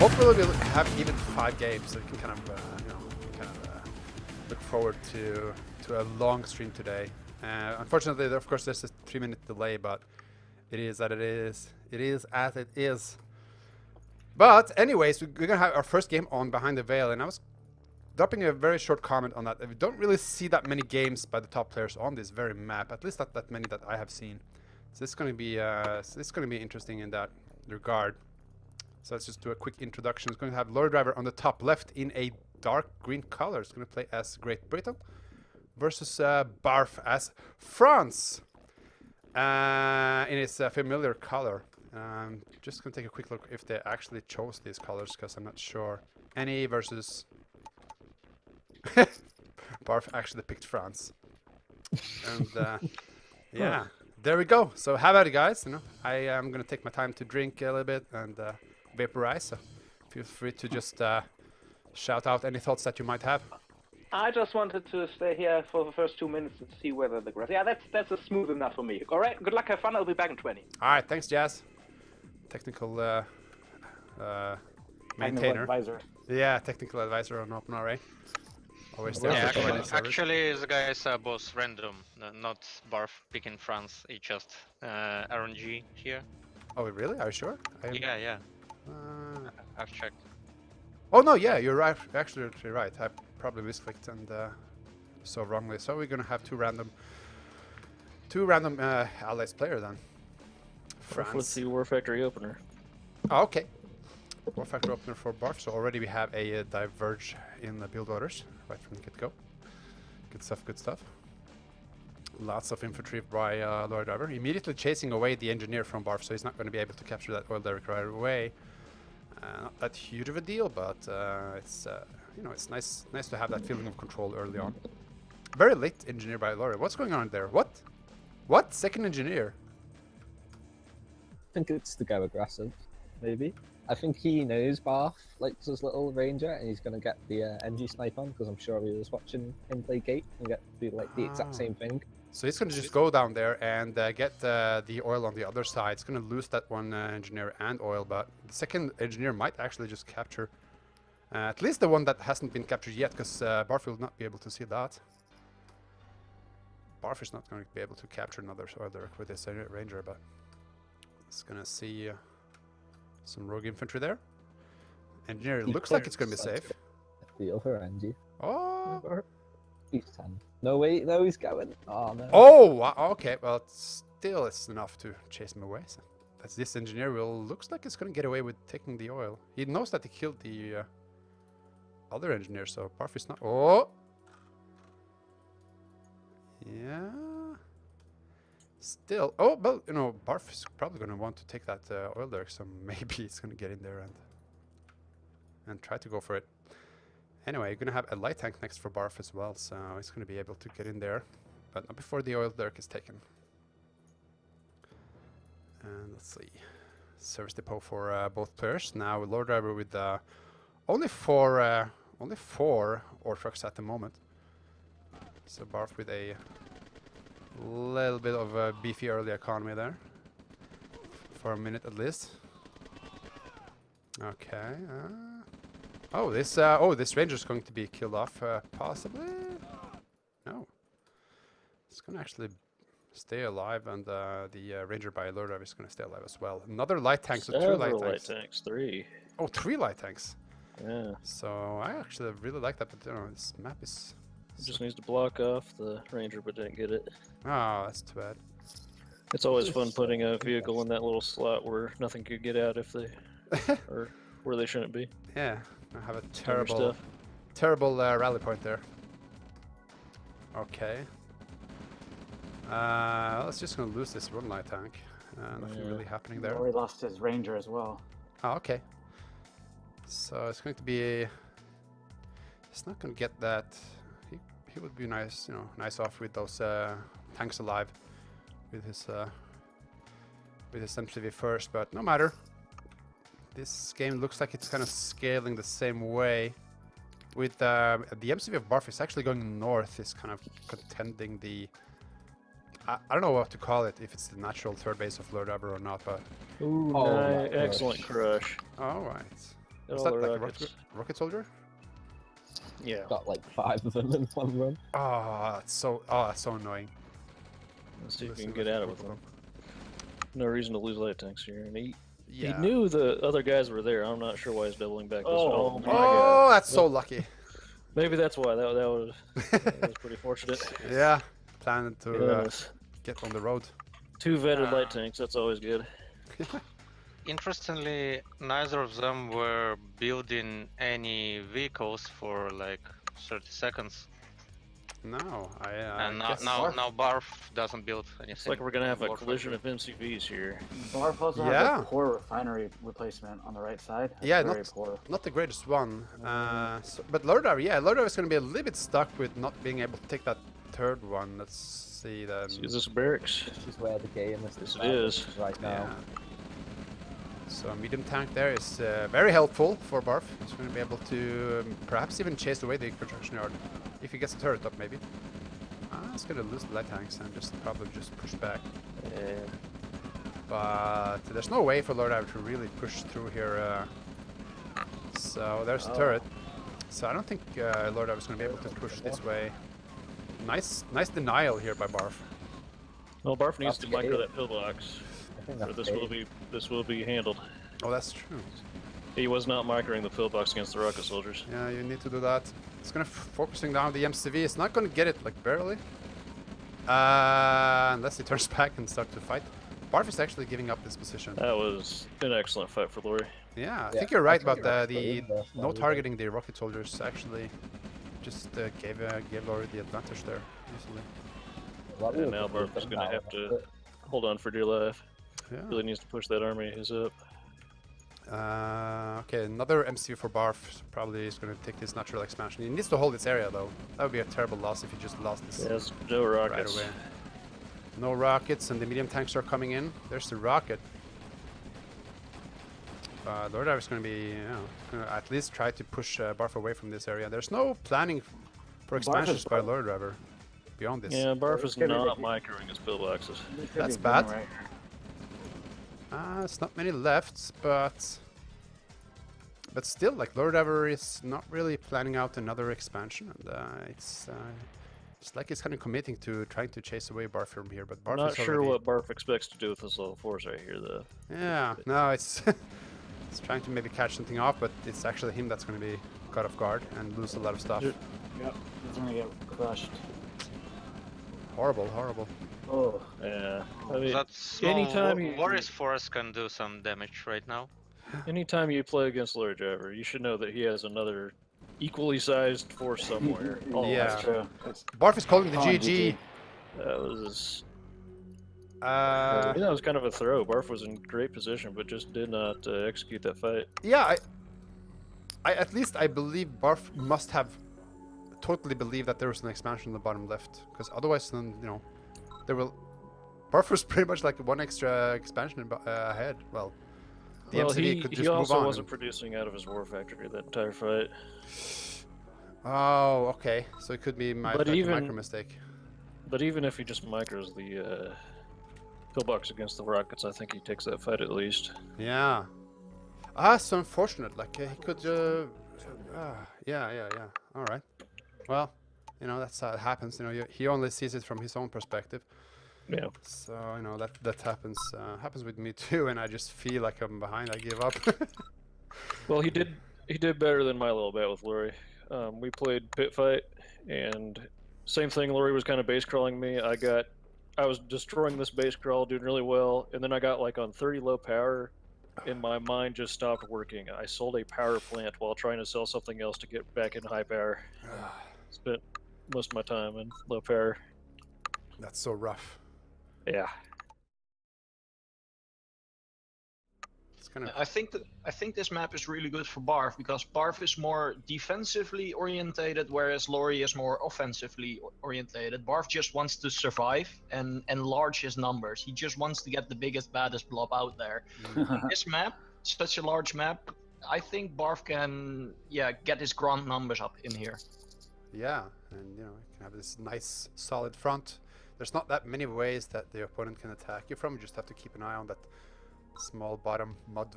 hopefully we'll have even 5 games, so we can kind of, look forward to a long stream today. Unfortunately, of course, there's a 3-minute delay, but it is that it is. It is as it is. But anyways, we're gonna have our first game on Behind the Veil, and I was dropping a very short comment on that. We don't really see that many games by the top players on this very map, at least not that many that I have seen. So it's gonna be interesting in that regard. So let's just do a quick introduction. It's going to have LorryDriver on the top left in a dark green color. It's going to play as Great Britain versus Barf as France in its familiar color. Just going to take a quick look if they actually chose these colors, because I'm not sure. Any versus Barf actually picked France. And yeah, there we go. So how about it, guys? You know, I am going to take my time to drink a little bit and vaporize, so feel free to just shout out any thoughts that you might have. I just wanted to stay here for the first 2 minutes and see whether the grass. Yeah, that's a smooth enough for me. All right, good luck, have fun. I'll be back in 20. All right, thanks, Jazz. Technical maintainer. Advisor. Yeah, technical advisor on OpenRA. Always there. Yeah, for actually, the guys are both random, not Barf picking France. It's just RNG here. Oh, really? Are you sure? Yeah. I've checked. Oh no, yeah, you're right. Actually, you're right. I probably misclicked and so wrongly. So we're gonna have two random allies player then. France. With the War Factory opener. Oh, okay. War Factory opener for Barf. So already we have a diverge in the build orders right from the get-go. Good stuff. Good stuff. Lots of infantry by LorryDriver. Immediately chasing away the engineer from Barf, so he's not going to be able to capture that oil derrick right away. Not that huge of a deal, but it's it's nice to have that feeling of control early on. Very late engineer by Lorry. What's going on there? What? Second engineer? I think it's to go aggressive, maybe. I think he knows Barf likes his little ranger, and he's going to get the NG snipe on, because I'm sure he was watching him play Gate and get to do like the exact same thing. So he's going to just go down there and get the oil on the other side. It's going to lose that one engineer and oil, but the second engineer might actually just capture at least the one that hasn't been captured yet, because Barf will not be able to see that. Barf is not going to be able to capture another oil derrick with this ranger, but it's going to see some rogue infantry there. Engineer looks like it's going to be safe. The other NG. Oh! He's 10. No, wait, no, he's going. Oh, no. Oh, wow, okay. Well, still it's enough to chase him away. So that's this engineer looks like it's going to get away with taking the oil. He knows that he killed the other engineer, so Barf is not... Oh! Yeah... Still... Oh, well, you know, Barf is probably going to want to take that oil derrick, so maybe he's going to get in there and try to go for it. Anyway, you're going to have a light tank next for Barf as well, so he's going to be able to get in there, but not before the oil derrick is taken. And let's see. Service depot for both players. Now LorryDriver with only four ore trucks at the moment. So Barf with a little bit of a beefy early economy there. For a minute at least. Okay. Oh, this ranger's going to be killed off, possibly? No. It's going to actually stay alive, and the ranger by LorryDriver is going to stay alive as well. Another light tank, so 2 light tanks. 3. Oh, 3 light tanks. Yeah. So I actually really like that, but you know, this map is... Just needs to block off the ranger, but didn't get it. Oh, that's too bad. It's always fun putting a vehicle in that little slot where nothing could get out if they... or where they shouldn't be. Yeah. I have a terrible rally point there. Okay. Let's just gonna lose this one light tank. Nothing really happening there. Lorry lost his ranger as well. Oh, okay. So it's going to be. He's not gonna get that. He would be nice, you know, nice off with those tanks alive, with his MCV first. But no matter. This game looks like it's kind of scaling the same way. With the MCV of Barf is actually going north, is kind of contending the... I don't know what to call it, if it's the natural third base of LorryDriver or not, but... Ooh, Oh, excellent crush. Alright. Got Was all that the like a rockets. rocket soldier? Yeah. Got like 5 of them in one run. Oh, it's so annoying. Let's see if Let's we can see get if out of both with of them. No reason to lose light tanks here. And he Yeah. knew the other guys were there. I'm not sure why he's doubling back. This Oh way. my Oh, that's so lucky. Maybe that's why. That was pretty fortunate. Yeah, planning to Goodness. get on the road. 2 vetted light Ah. tanks. That's always good. Interestingly, neither of them were building any vehicles for like 30 seconds. No, And guess. now Barf doesn't build anything. It's like we're gonna have a War collision Factory. of MCVs here. Barf also Yeah. has a poor refinery replacement on the right side. That's Yeah, very poor. not the greatest one. But LorryDriver, yeah, LorryDriver is going to be a little bit stuck with not being able to take that third one. Let's see then. Is this barracks? This is where the game is. Yes, it is. Right now. Yeah. So a medium tank there is very helpful for Barf. He's going to be able to perhaps even chase away the construction yard if he gets the turret up, maybe. He's going to lose the light tanks and probably just push back. Yeah. But there's no way for LorryDriver to really push through here. So there's the turret. So I don't think LorryDriver is going to be able to push this way. Nice denial here by Barf. Well, Barf needs That's to micro good. that pillbox, I think or that's this will be handled. Oh, that's true. He was not microing the pillbox against the rocket soldiers. Yeah, you need to do that. It's going to focusing down the MCV. It's not going to get it like barely. Unless he turns back and starts to fight. Barf is actually giving up this position. That was an excellent fight for Lorry. Yeah, I Yeah, think you're right I think about you're the right. Yeah, no probably. targeting the rocket soldiers. Actually, just gave Lorry the advantage there easily. Well, And now Barf is gonna have to hold on for dear life. Yeah. Really needs to push that army of his up. Okay, another MCV for Barf. Probably is going to take this natural expansion. He needs to hold this area though. That would be a terrible loss if he just lost this Yes, no right rockets. away. No rockets, and the medium tanks are coming in. There's the rocket. LorryDriver is going to be, gonna at least try to push Barf away from this area. There's no planning for expansions by LorryDriver beyond this. Yeah, Barf is It's gonna not be- microing his pillboxes. That's bad. It's not many left, but still, like LorryDriver is not really planning out another expansion, and it's like he's kind of committing to trying to chase away Barf from here. But Barf Not is sure already, what Barf expects to do with this level 4s right here, though. Yeah, no, it's it's trying to maybe catch something off, but it's actually him that's going to be caught off guard and lose a lot of stuff. Yep. Yep, he's gonna get crushed. Horrible, horrible. Oh, Yeah. I mean, That small anytime you- Warriors Force can do some damage right now. anytime you play against LorryDriver, you should know that he has another equally sized force somewhere. Yeah. that's true. It's Barf is calling the on GG. That was. Uh, that was kind of a throw. Barf was in great position, but just did not execute that fight. yeah, I at least I believe Barf must have totally believed that there was an expansion in the bottom left, because otherwise, then there will. Barf was pretty much like one extra expansion ahead. Well, the Well, MCV could he just move also on. wasn't producing out of his war factory that entire fight. Oh, okay. So it could be But like a even- micro mistake. But even if he just micros the pillbox against the rockets, I think he takes that fight at least. Yeah. So unfortunate. Like he could. Yeah. All right. Well, that's how it happens. He only sees it from his own perspective. Yeah. So that happens with me too, and I just feel like I'm behind. I give up. Well, he did better than my little bet with Lorry. We played pit fight, and same thing. Lorry was kind of base crawling me. I was destroying this base crawl, doing really well, and then I got like on 30 low power, and my mind just stopped working. I sold a power plant while trying to sell something else to get back in high power. Spent most of my time in low power. That's so rough. Yeah. It's kind of. I think this map is really good for Barf because Barf is more defensively orientated, whereas Lorry is more offensively orientated. Barf just wants to survive and enlarge his numbers. He just wants to get the biggest, baddest blob out there. This map, such a large map, I think Barf can get his grand numbers up in here. Yeah, and you can have this nice solid front. There's not that many ways that the opponent can attack you from. You just have to keep an eye on that small bottom mud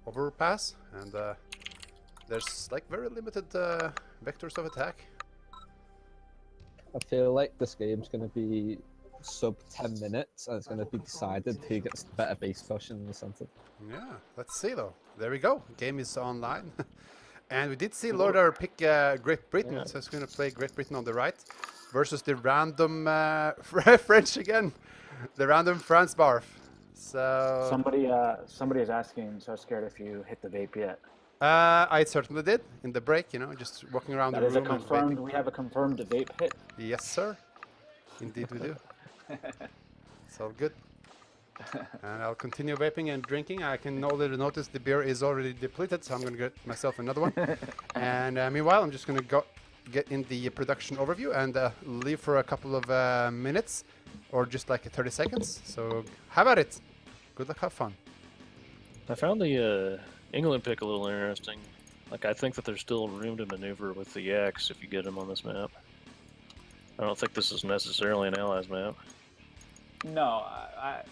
overpass, and there's like very limited vectors of attack. I feel like this game's going to be sub 10 minutes, and it's going to be decided who gets the better base cushion or something. Yeah, let's see though. There we go. Game is online. And we did see LorryDriver pick Great Britain, so it's going to play Great Britain on the right versus the random French again, the random France Barf. So Somebody is asking SoScared if you hit the vape yet. I certainly did in the break, you know, just walking around That the is a room. and confirmed. vaping. We have a confirmed vape hit. Yes, sir. Indeed, we do. It's all good. And I'll continue vaping and drinking. I can already notice the beer is already depleted, so I'm going to get myself another one. And meanwhile, I'm just going to go get in the production overview and leave for a couple of minutes, or just like 30 seconds. So have at it. Good luck, have fun. I found the England pick a little interesting. Like, I think that there's still room to maneuver with the Yaks if you get them on this map. I don't think this is necessarily an allies map. No, I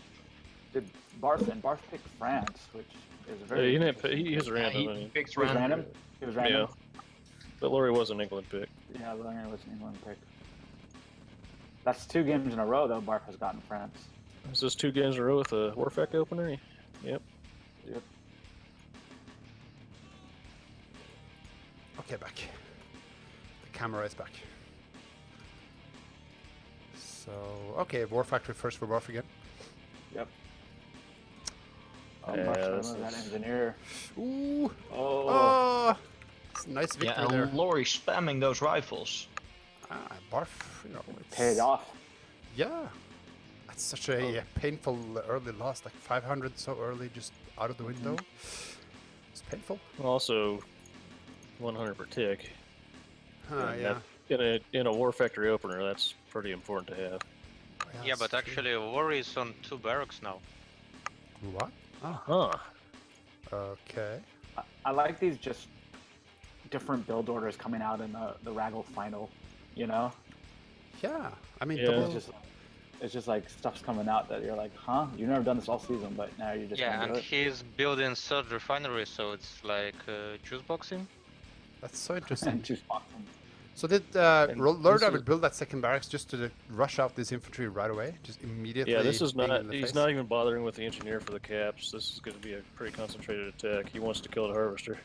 did Barf pick France, which is very. He didn't pick, he is random. he I mean. picks It was random. random. It was random. Yeah. But Lorry was an England pick. Yeah, Langer was an England pick. That's 2 games in a row though. Barf has gotten France. Is this 2 games in a row with a Warfak opener? Yep. Yep. Okay, back. The camera is back. So, okay, War Factory first for Barf again. Yep. Oh, Yeah, Barcelona, this that is- engineer. Ooh. Oh. Oh. It's a nice Yeah, victory there. and Lorry spamming those rifles. Barf, you know, it's... Paid off. Yeah. That's such a painful early loss, like 500 so early, just out of the window. It's painful. Also, 100 per tick. And Yeah. In a War Factory opener, that's pretty important to have. Yeah, but actually, War is on 2 barracks now. What? Oh, Huh. okay. I like these just different build orders coming out in the RAGL final. You know, Yeah. I mean, Yeah. double... it's just like stuff's coming out that you're like, huh? You've never done this all season, but now you're just Yeah, gonna and do it. he's building 3rd refinery, so it's like juice boxing. That's so interesting. And choose boxing. So did And LorryDriver this is- build that second barracks just to rush out this infantry right away? Just immediately? Yeah, this is being not. in the He's face? not even bothering with the engineer for the caps. This is going to be a pretty concentrated attack. He wants to kill the harvester.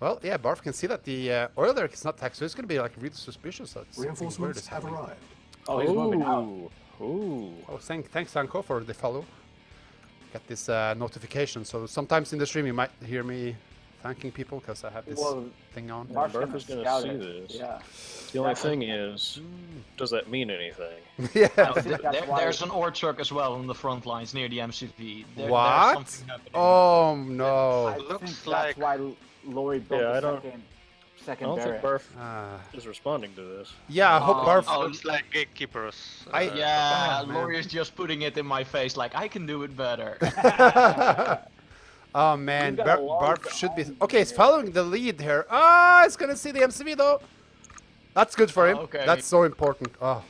Well, yeah, Barf can see that the oil there is not taxed, so it's going to be like really suspicious. That Reinforcements have arrived. Oh, he's moving out. Ooh. Oh, thanks, Sanko, for the follow. Got this notification, so sometimes in the stream you might hear me thanking people because I have this Well, thing on. Barf's Barf is gonna scout see it. this. Yeah. The only thing is, does that mean anything? Yeah. I think that's why- There's an ore truck as well on the front lines near the MCV. There's What? something happening. Oh I no. Looks think like- that's why Lorry built Yeah, I the don't- second I don't think barrack. Barf Ah. is responding to this. Yeah, I hope Barf. Looks like gatekeepers. Yeah, Oh, man. Lorry is just putting it in my face like, I can do it better. Oh man, got a long Barf should be. time Okay, it's here. following the lead here. Ah, it's gonna see the MCV though. That's good for him. Okay. That's so important. Oh,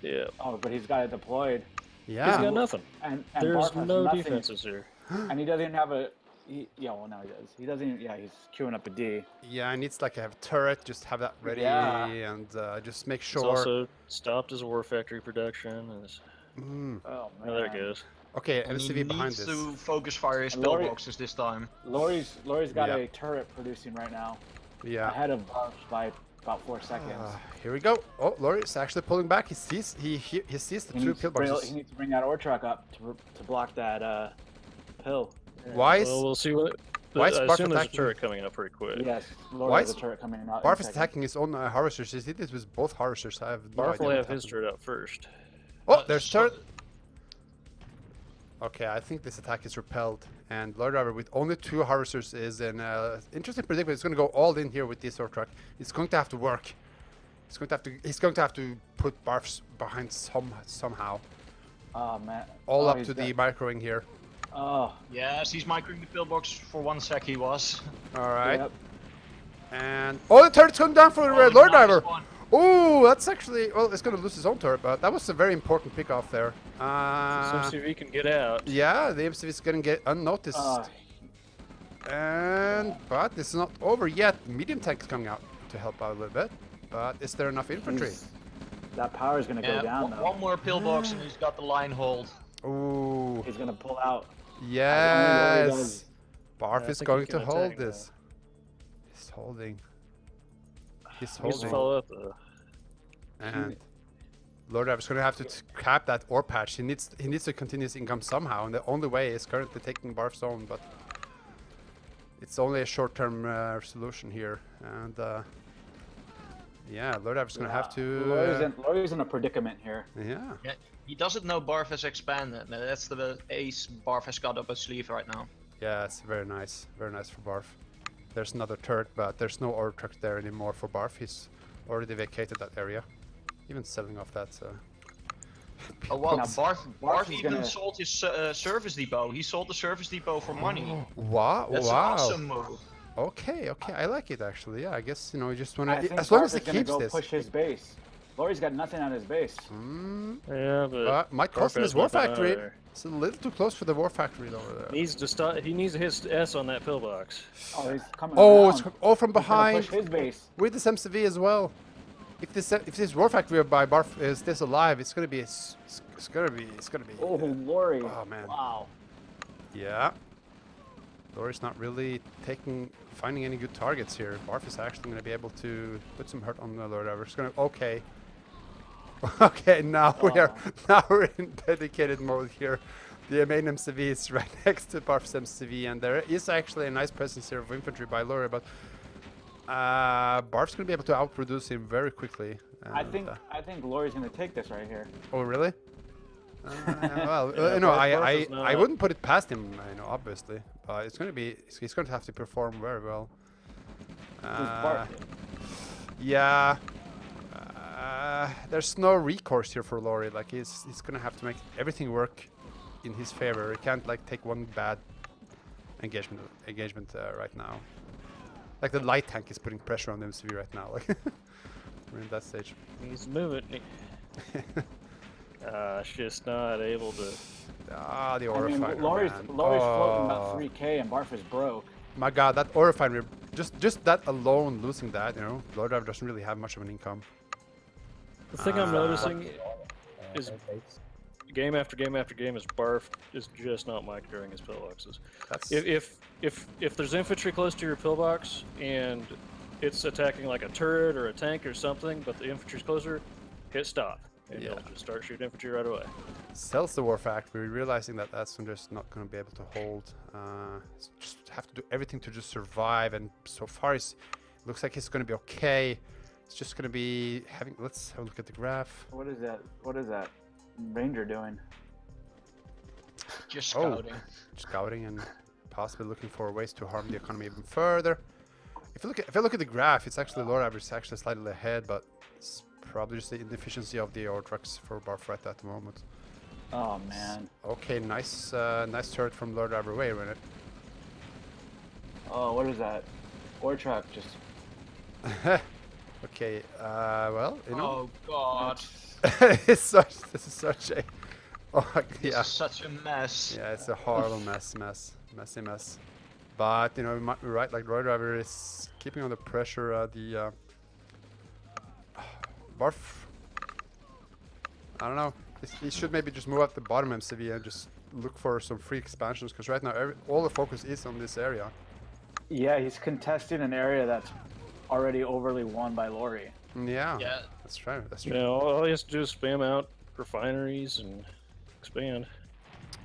Yeah. Oh, but he's got it deployed. He's yeah. got nothing. And There's Barf has no nothing, defenses here. And he doesn't even have a. Yeah, well, now he does. He doesn't even. Yeah, he's queuing up a D. Yeah, I needs like have a turret. Just have that ready Yeah. and just make He's sure. also stopped his War Factory production. And Mm. Oh man. oh, there it goes. Okay, And he MCV behind needs this. to focus fire his And Lorry- pillboxes this time. Lorry's got Yeah. a turret producing right now, Yeah. ahead of Barf by about 4 seconds. Here we go. Oh, Lorry is actually pulling back. He sees he sees the He two needs, to bring, pillboxes. he needs to bring that ore truck up to block that pill. Why is Well, we'll see what. Why is I Barf assume there's a attacking? turret coming up pretty quick. Yes, Why Lorry has is a turret coming out. Barf in is a second. attacking his own harvesters? He did this with both harvesters. I have no Barf idea will what have his happened. turret out first. Oh, there's turret. Okay, I think this attack is repelled, and LorryDriver with only 2 harvesters is in interesting predicament. It's going to go all in here with this ore truck. It's going to have to work. He's going to have to put Barfs behind somehow. Oh man. All Oh, up he's to the got- microing here. Oh. Yes, he's microing the pillbox for 1 sec he was. All right. Yep. And the turret's coming down for Oh, LorryDriver. nice one. Oh, that's actually it's going to lose his own turret, but that was a very important pickoff there. Some CV can get out. Yeah, the MCV is going to get unnoticed. But this is not over yet. Medium tank is coming out to help out a little bit. But is there enough infantry? That power is gonna go down though. One more pillbox and he's got the line hold. Ooh. He's gonna pull out. Yes. Barf Yeah, I is think going he to can hold attack this. He's holding. He's He's holding. follow up though. And LorryDriver's going to have to cap that ore patch. He needs to continue his income somehow, and the only way is currently taking Barf's zone, but it's only a short-term solution here. And yeah, LorryDriver's going to have to. Lorry's in a predicament here. Yeah. Yeah, he doesn't know Barf has expanded. That's the ace Barf has got up his sleeve right now. Yeah, it's very nice for Barf. There's another turret, but there's no ore truck there anymore for Barf. He's already vacated that area. Even selling off that. Oh wow, Now, Barf is even gonna- sold his service depot. He sold the service depot for money. Wow! That's an wow! awesome move. Okay, I like it actually. Yeah, I guess you just want I to. think As long as Barf he is gonna keeps go this. push his base. Lorry's got nothing on his base. Yeah, but Might Barf cost him has his war nothing factory. either. It's a little too close for the war factory over there. Needs to stop. He needs to hit S on that pillbox. Oh, he's coming Oh, around. it's from He's gonna behind push his base. with this MCV as well. If this war factory by Barf is this alive, it's gonna be Oh, Lorry. Oh, man. Wow. Yeah. Lorry's not really finding any good targets here. Barf is actually gonna be able to put some hurt on the LorryDriver. It's gonna okay. Okay, now we're in dedicated mode here. The main MCV is right next to Barf's MCV, and there is actually a nice presence here of infantry by Lorry, but Barf's gonna be able to outproduce him very quickly. I and, think Lorry's gonna take this right here. Oh really? Well, Yeah, Barf is I not- wouldn't put it past him, obviously, but it's gonna be he's going to have to perform very well. Barf? Yeah. There's no recourse here for Lorry. Like he's gonna have to make everything work in his favor. He can't like take one bad engagement right now. Like the light tank is putting pressure on the MCV right now. Like we're in that stage. He's moving. It's just not able to. The I ore mean, refinery, Lorry's man. floating about Oh. 3K and Barf is broke. My God, that ore refinery, just that alone, losing that, LorryDriver doesn't really have much of an income. The thing I'm noticing Uh, is okay. game after game after game is Barf is just not microing his pillboxes. That's If there's infantry close to your pillbox and it's attacking like a turret or a tank or something, but the infantry's closer, hit stop. And Yeah. they'll just start shooting infantry right away. sells the war factory, realizing that that's just not going to be able to hold. Just have to do everything to just survive, and so far it looks like he's going to be okay. It's just going to be having. Let's have a look at the graph. What is that? What is that Ranger doing? Just Oh. scouting. Scouting and possibly looking for ways to harm the economy even further. If I look at the graph, it's actually lower average, actually slightly ahead, but it's probably just the inefficiency of the ore trucks for Barf right at the moment. Oh man. Okay, nice turret from LorryDriver away, right? Oh, what is that? Ore truck just. Okay, well, Oh god. this is such a. Oh, This yeah. is such a mess. Yeah, it's a horrible messy mess. But you might be right. Like LorryDriver is keeping under pressure. The Barf. I don't know. He should maybe just move up the bottom MCV and just look for some free expansions, because right now all the focus is on this area. Yeah, he's contesting an area that's already overly won by Lorry. Yeah. Yeah. That's true. That's You true. know, all he has to do is spam out refineries and expand.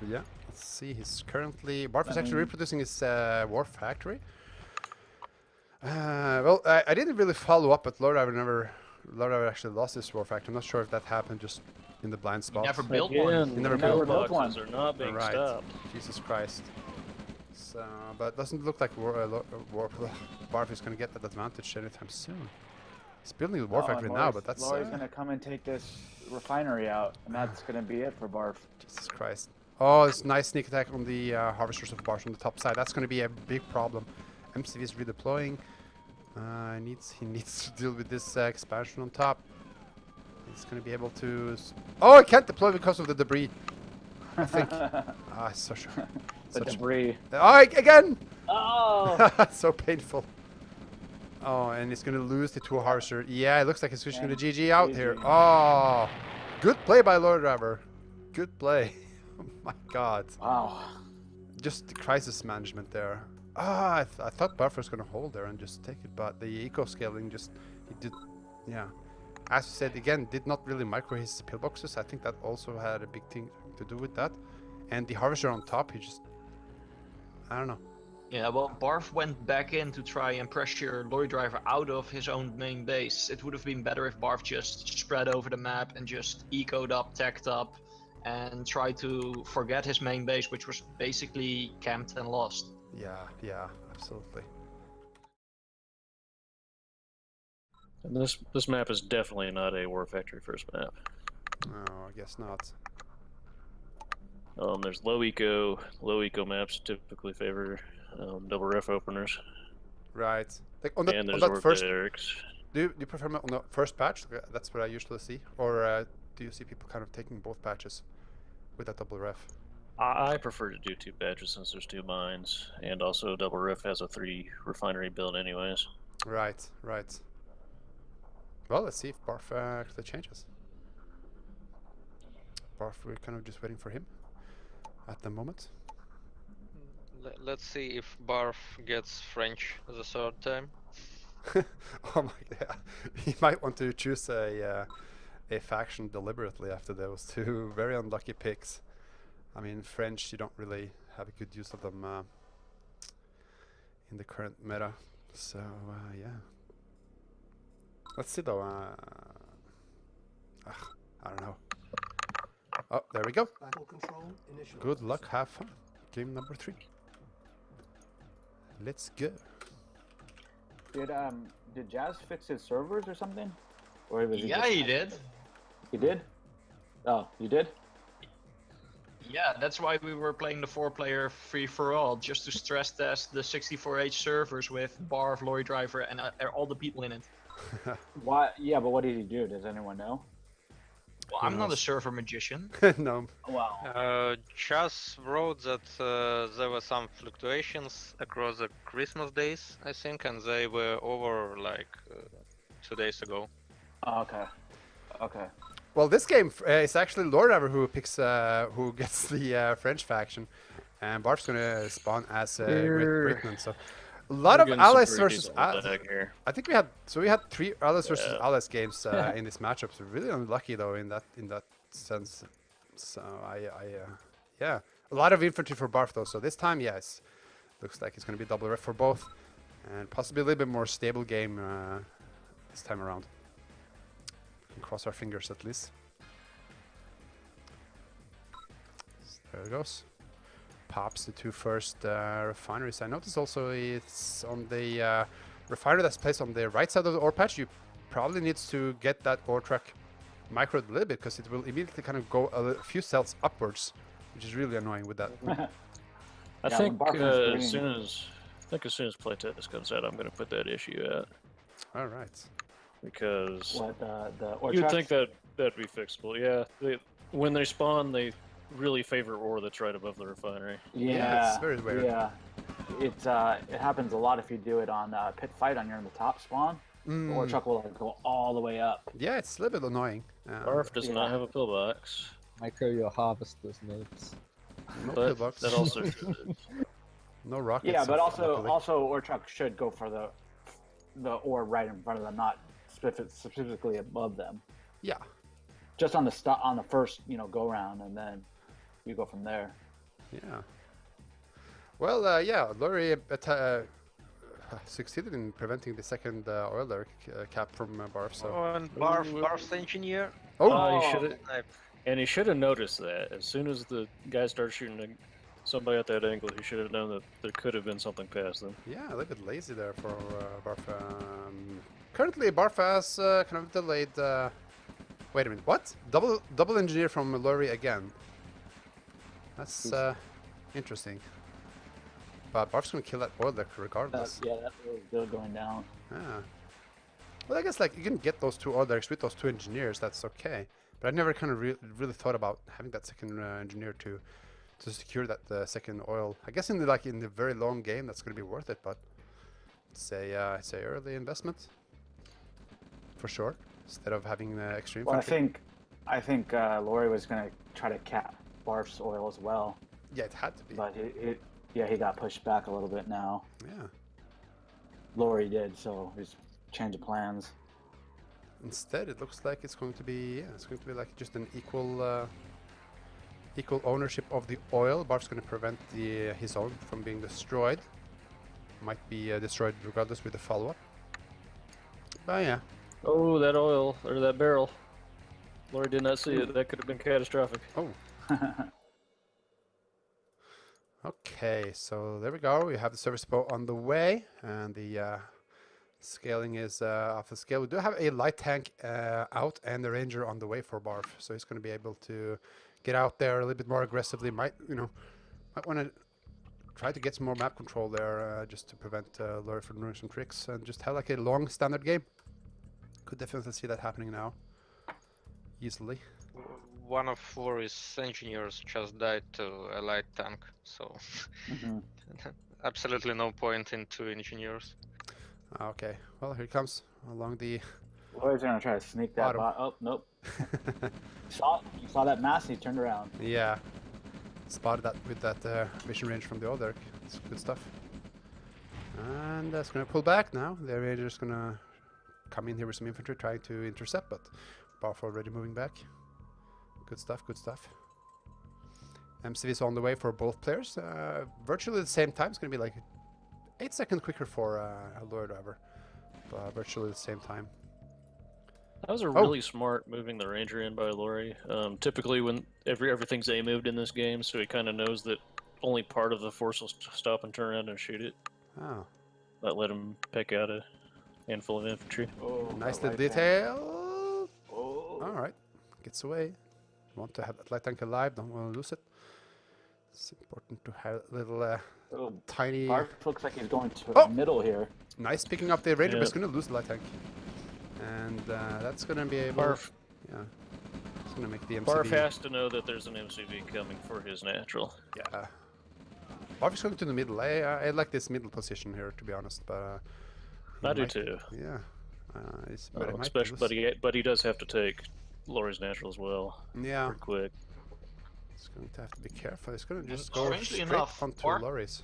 Yeah. Let's see. He's currently Barf is I actually mean- reproducing his war factory. Well, I didn't really follow up, but LorryDriver actually lost his war factory. I'm not sure if that happened just in the blind spot. Never built one. Again, You never the built one. pillboxes are not being Right. stopped. Jesus Christ. So, but it doesn't look like Barf is going to get that advantage anytime soon. He's building the war Oh, factory and now, Lorry's- but that's Lorry's gonna come and take this refinery out, and that's gonna be it for Barf. Jesus Christ. Oh, it's nice sneak attack on the harvesters of Barf on the top side. That's going to be a big problem. MCV is redeploying. He needs to deal with this expansion on top. He's going to be able to. Oh, I can't deploy because of the debris. I think. The Such debris. Oh, again! Oh! So painful. Oh, and he's gonna lose the two harvester. Yeah, it looks like he's switching to GG out here. GG. Oh, good play by LorryDriver. Good play. Oh my God. Wow. Just the crisis management there. Ah, I thought Barf was gonna hold there and just take it, but the eco scaling just he did. Yeah, as you said again, did not really micro his pillboxes. I think that also had a big thing to do with that. And the harvester on top, he just, I don't know. Yeah, well, Barf went back in to try and pressure LorryDriver out of his own main base. It would have been better if Barf just spread over the map and just ecoed up, teched up, and tried to forget his main base, which was basically camped and lost. Yeah, absolutely. And this map is definitely not a War Factory first map. No, I guess not. There's low eco maps typically favor double ref openers. Right. Like on, And on there's that first. Barracks. Do you prefer on the first patch? That's what I usually see. Or do you see people kind of taking both patches with that double ref? I prefer to do 2 patches since there's 2 mines, and also double ref has a 3 refinery build anyways. Right. Well, let's see if Barf actually changes. Barf, we're kind of just waiting for him at the moment. Let's see if Barf gets French the 3rd time. Oh my God. He might want to choose a faction deliberately after those 2 very unlucky picks. I mean, French, you don't really have a good use of them in the current meta. So, yeah. Let's see though. I don't know. Oh, there we go. Good luck, have fun. Game number 3. Let's go. Did Jazz fix his servers or something? Or was Yeah, he did. He did? Oh, you did? Yeah, that's why we were playing the 4-player free-for-all, just to stress test the 64H servers with Barf, LorryDriver, and all the people in it. Why? Yeah, but what did he do? Does anyone know? Well, I'm not a server magician. No. Wow. Chas wrote that there were some fluctuations across the Christmas days, I think, and they were over like 2 days ago. Oh, okay. Well, this game is actually LorryDriver who picks, who gets the French faction, and Barf's gonna spawn as Brickman. So a lot of allies versus. I think we had 3 allies versus allies games in this matchup. So really unlucky though in that sense. So yeah, a lot of infantry for Barf though. So this time, yes, looks like it's gonna be double ref for both, and possibly a little bit more stable game this time around. Cross our fingers at least. There it goes. Pops the 2 first refineries. I noticed also it's on the refinery that's placed on the right side of the ore patch. You probably needs to get that ore track microed a little bit because it will immediately kind of go a few cells upwards, which is really annoying with that. I think as soon as playtest comes out, I'm going to put that issue out. All right. Because What the ore you'd tracks? think that'd be fixable. Yeah, when they spawn, they really favor ore that's right above the refinery. Yeah, it's very weird. Yeah, it happens a lot if you do it on pit fight on your in the top spawn. The ore truck will like, go all the way up. Yeah, it's a little bit annoying. Barf does not have a pillbox. Micro your harvesters, noobs. No But pillbox. that also No rockets. Yeah, but luckily. also ore truck should go for the ore right in front of them, not specifically above them. Yeah. Just on the first go round, and then you go from there. Yeah. Well, yeah, Lorry succeeded in preventing the second oil derrick cap from Barf. So. Oh, and Barf's engineer. Oh, he should have noticed that as soon as the guy started shooting somebody at that angle. He should have known that there could have been something past them. Yeah, a little bit lazy there for Barf. Currently, Barf has kind of delayed. Wait a minute, what? Double engineer from Lorry again. That's interesting. But Barf's gonna kill that oil deck regardless. Yeah, that was still going down. Yeah. Well, I guess like you can get those 2 oil decks with those 2 engineers. That's okay. But I never kind of really thought about having that second engineer to to secure that second oil. I guess in the very long game that's going to be worth it, but say early investment for sure instead of having extreme. Well, I think Lorry was gonna try to cap Barf's oil as well, Yeah, it had to be. but he got pushed back a little bit now. Yeah. Lorry did, so he's changed of plans. Instead, it looks like it's going to be like just an equal ownership of the oil. Barf's going to prevent his own from being destroyed. Might be destroyed regardless with the follow-up. But yeah. Oh, that oil, or that barrel. Lorry did not see it. That could have been catastrophic. Oh. Okay, so there we go. We have the service boat on the way, and the scaling is off the scale. We do have a light tank out and the ranger on the way for Barf, so he's going to be able to get out there a little bit more aggressively. Might want to try to get some more map control there, just to prevent Lorry from doing some tricks and just have like a long standard game. Could definitely see that happening now, easily. One of Lorry's engineers just died to a light tank, so absolutely no point in 2 engineers. Okay, well, here he comes along the... Lorry's gonna try to sneak that bot. Oh, nope. You saw that mass and he turned around. Yeah, spotted that with that vision range from the other. It's good stuff. And that's gonna pull back now. The ranger's gonna come in here with some infantry trying to intercept, but Barf already moving back. Good stuff, good stuff. MCV is on the way for both players. Virtually at the same time. It's gonna be like 8 seconds quicker for LorryDriver, but virtually at the same time. That was a really smart moving the ranger in by Lorry. Typically, when everything's A moved in this game, so he kind of knows that only part of the force will stop and turn around and shoot it. Oh, That let him pick out a handful of infantry. Oh, nice that little light detail. tank. Oh. All right, gets away. Want to have that light tank alive. Don't want to lose it. It's important to have a little Oh, tiny. Barf looks like he's going to Oh! the middle here. Nice picking up the ranger, Yeah. but it's going to lose the light tank. And that's going to be able... Barf. Yeah. It's going to make the MCV... Barf has to know that there's an MCV coming for his natural. Yeah. Barf is going to the middle. I like this middle position here, to be honest, but... I do too. Yeah. Especially, but he does have to take Lorry's natural as well. Yeah. Pretty quick. It's going to have to be careful. It's going to just And go strangely straight enough, onto Barf- Lorry's.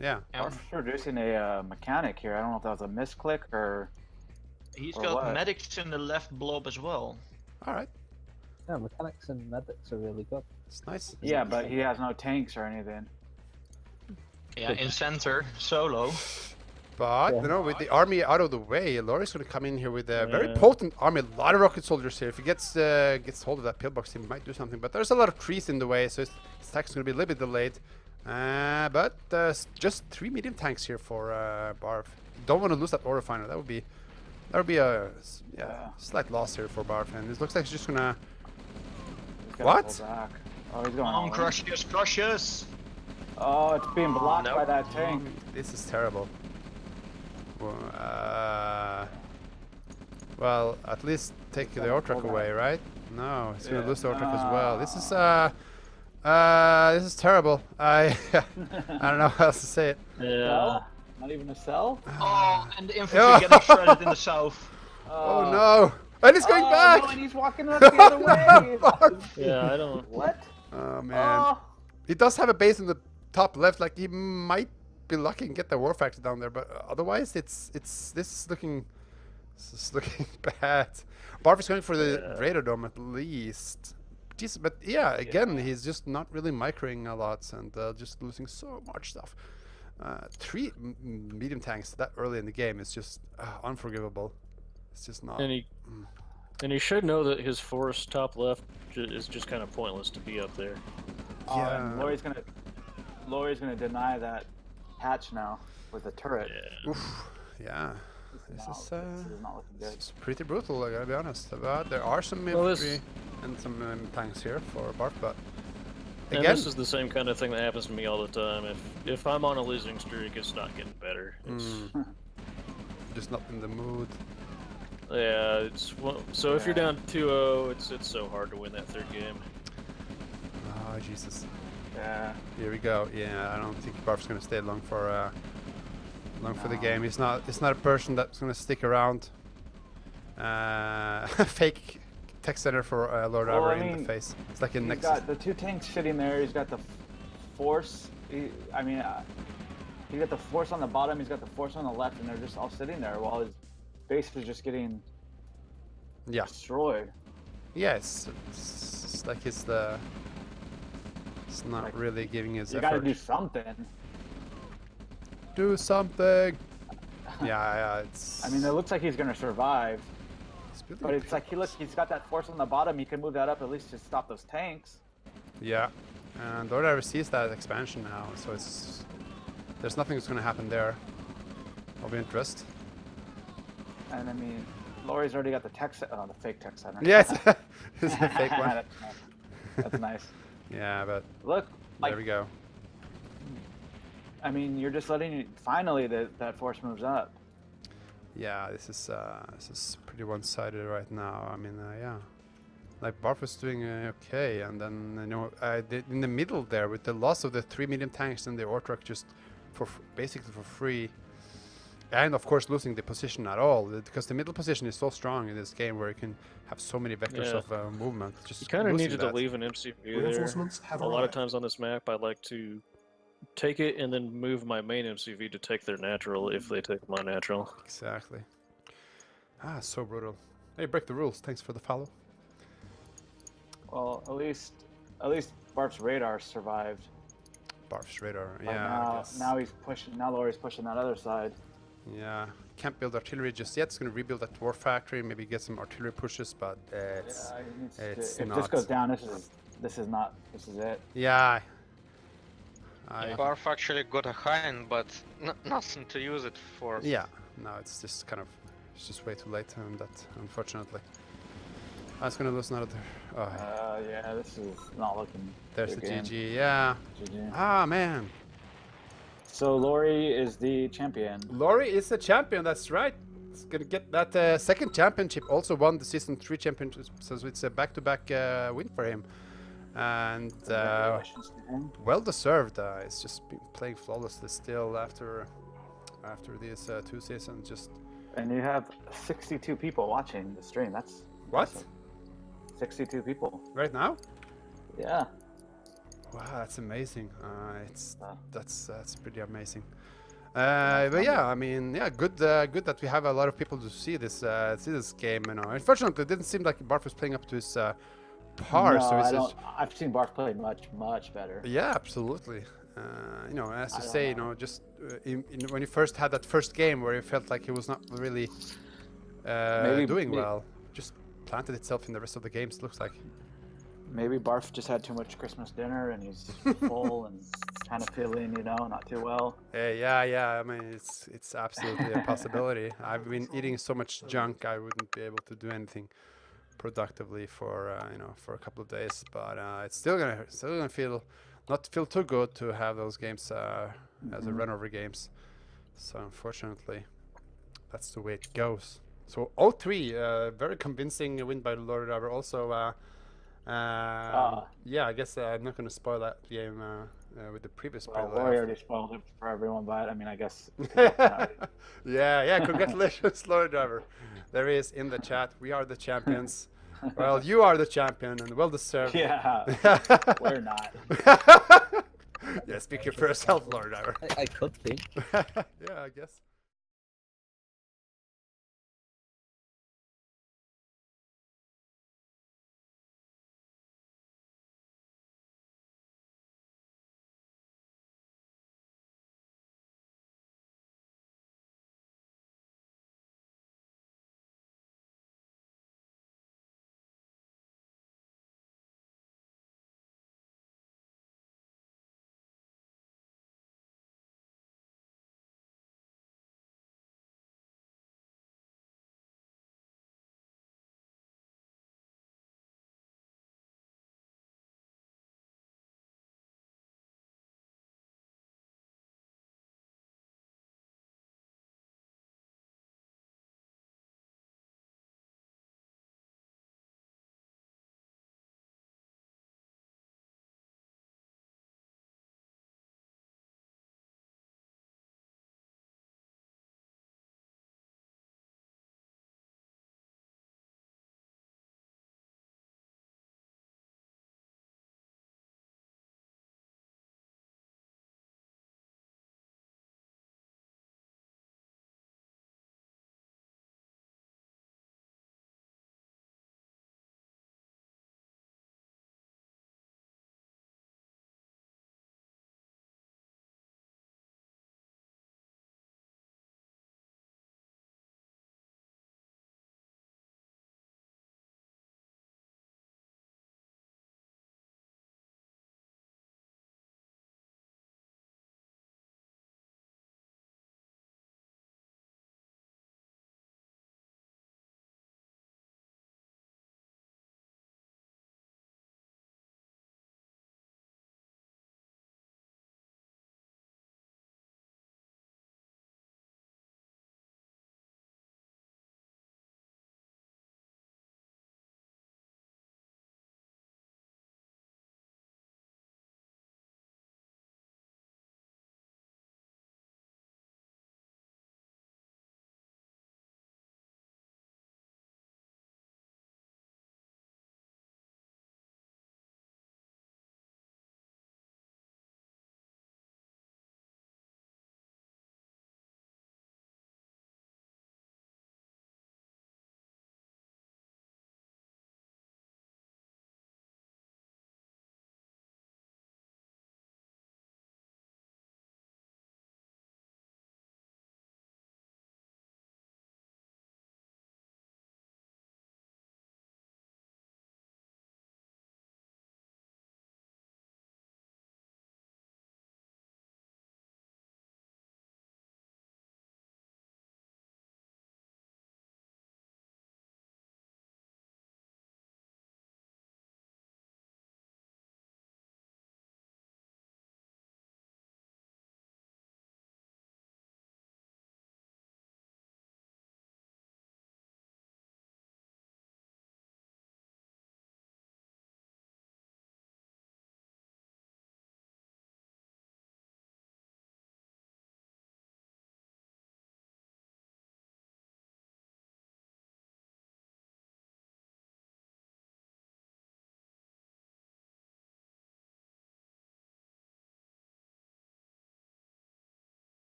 Yeah. Barf's introducing a mechanic here. I don't know if that was a misclick or... He's Or got what? medics in the left blob as well. All right. Yeah, mechanics and medics are really good. It's nice. Yeah, but he has no tanks or anything. Yeah, in center, solo. But, Yeah. you know, with the army out of the way, Lorry's going to come in here with a very Yeah. potent army. A lot of rocket soldiers here. If he gets hold of that pillbox, he might do something. But there's a lot of trees in the way, so his attack's going to be a little bit delayed. But just 3 medium tanks here for Barf. Don't want to lose that ore refiner. That would be a slight loss here for Barf. And it looks like he's just going to... He's gotta What? pull back. Oh, he's going Come all on, in. Crushers, Crushers! Oh, it's being blocked no. by that tank. This is terrible. Well, at least take the ore truck away, right? No, he's gonna Yeah. lose the ore truck as well. This is terrible. I don't know how else to say it. Yeah. Cell? Not even a cell? Oh, and the infantry getting shredded in the south. Oh no! And he's going back. No, and he's walking up the other way. Yeah, I don't. What? Oh man, Oh. he does have a base in the top left. Like he might be lucky and get the war factor down there, but otherwise, this is looking bad. Barf is going for the radar dome at least. Jeez, but yeah, again, he's just not really microing a lot and just losing so much stuff. 3 medium tanks that early in the game is just unforgivable. It's just not. And he should know that his force top left is just kind of pointless to be up there. Yeah. And Lori's gonna deny that hatch now with the turret. Yeah. Oof, yeah. This is not looking good. it's pretty brutal, I gotta be honest. But there are some Well, infantry and some tanks here for Barf, but And again, this is the same kind of thing that happens to me all the time. If I'm on a losing streak, it's not getting better. It's, just not in the mood. yeah, it's so if you're down 2-0, it's so hard to win that third game. Oh Jesus. Yeah. Here we go. Yeah, I don't think Barf's gonna stay long for the No. game. He's not a person that's gonna stick around. Fake tech center for Lord Well, Driver I in mean, the face. It's like a He's Nexus. got the 2 tanks sitting there. He's got the force. He got the force on the bottom. He's got the force on the left, and they're just all sitting there while his base is just getting Yeah. destroyed. Yes. It's like it's not Like, really giving his You effort. got to do something. Do something. Yeah. It's. I mean, it looks like he's gonna survive, it's really but it's like he's got that force on the bottom. He can move that up at least to stop those tanks. Yeah, and Lord Driver sees that expansion now, so there's nothing that's going to happen there of interest. And I mean, Lori's already got the the fake tech center. Yes, it's a fake one. That's nice. That's nice. Yeah, but Look, like, there we go. I mean, you're just letting finally that force moves up. Yeah, this is pretty one-sided right now. I mean, yeah, like Barf was doing okay, and then in the middle there with the loss of the 3 medium tanks and the Ortruck just basically for free, and of course losing the position at all because the middle position is so strong in this game where you can have so many vectors of movement. Just You kind of losing needed that. to leave an MCV Reinforcements there. have A lot of arrived. times on this map, I like to take it and then move my main MCV to take their natural if they take my natural. Exactly. Ah, so brutal. Hey, break the rules. Thanks for the follow. Well, at least Barf's radar survived. Barf's radar. Like, Yeah. I guess. now he's pushing. Now Lori's pushing that other side. Yeah. Can't build artillery just yet. It's gonna rebuild that dwarf factory. Maybe get some artillery pushes, but it's Yeah, he needs to, it's if not. this goes down, this is it. Yeah. Barf actually got a hind, but nothing to use it for. Yeah. No, it's just kind of. It's just way too late on that, unfortunately. I was gonna lose another. Oh, Yeah, this is not looking. there's good the game. GG. Yeah. GG. Ah, man. So Lori is the champion. Lori is the champion. That's right. It's gonna get that second championship. Also won the season 3 championship, so it's a back-to-back win for him, and Congratulations to him. well deserved. It's just been playing flawlessly still after these 2 seasons. Just And you have 62 people watching the stream. That's what? awesome. 62 people. Right now? Yeah. Wow, that's amazing. Wow. That's pretty amazing. But yeah, I mean, yeah, good that we have a lot of people to see this game. You know, unfortunately, it didn't seem like Barf was playing up to his par. No, So I it's don't. I've seen Barf play much better. yeah, absolutely. You know, as you I don't say, you know. know, just when you first had that first game where you felt like he was not really doing well, just planted itself in the rest of the games. Looks like. Maybe Barf just had too much Christmas dinner and he's full and kind of feeling, not too well. Yeah. I mean, it's absolutely a possibility. I've been eating so much junk, I wouldn't be able to do anything productively for for a couple of days. But it's still gonna not feel too good to have those games as a run over games. So unfortunately, that's the way it goes. So 0-3, very convincing win by LorryDriver. Also, yeah, I guess I'm not going to spoil that game with the previous play. Well, Lori already spoiled it for everyone, but I mean, I guess. yeah, congratulations, LorryDriver. There he is in the chat. We are the champions. Well, you are the champion and well deserved. Yeah, we're not. Yeah, speak for yourself, LorryDriver. I could think. Yeah, I guess.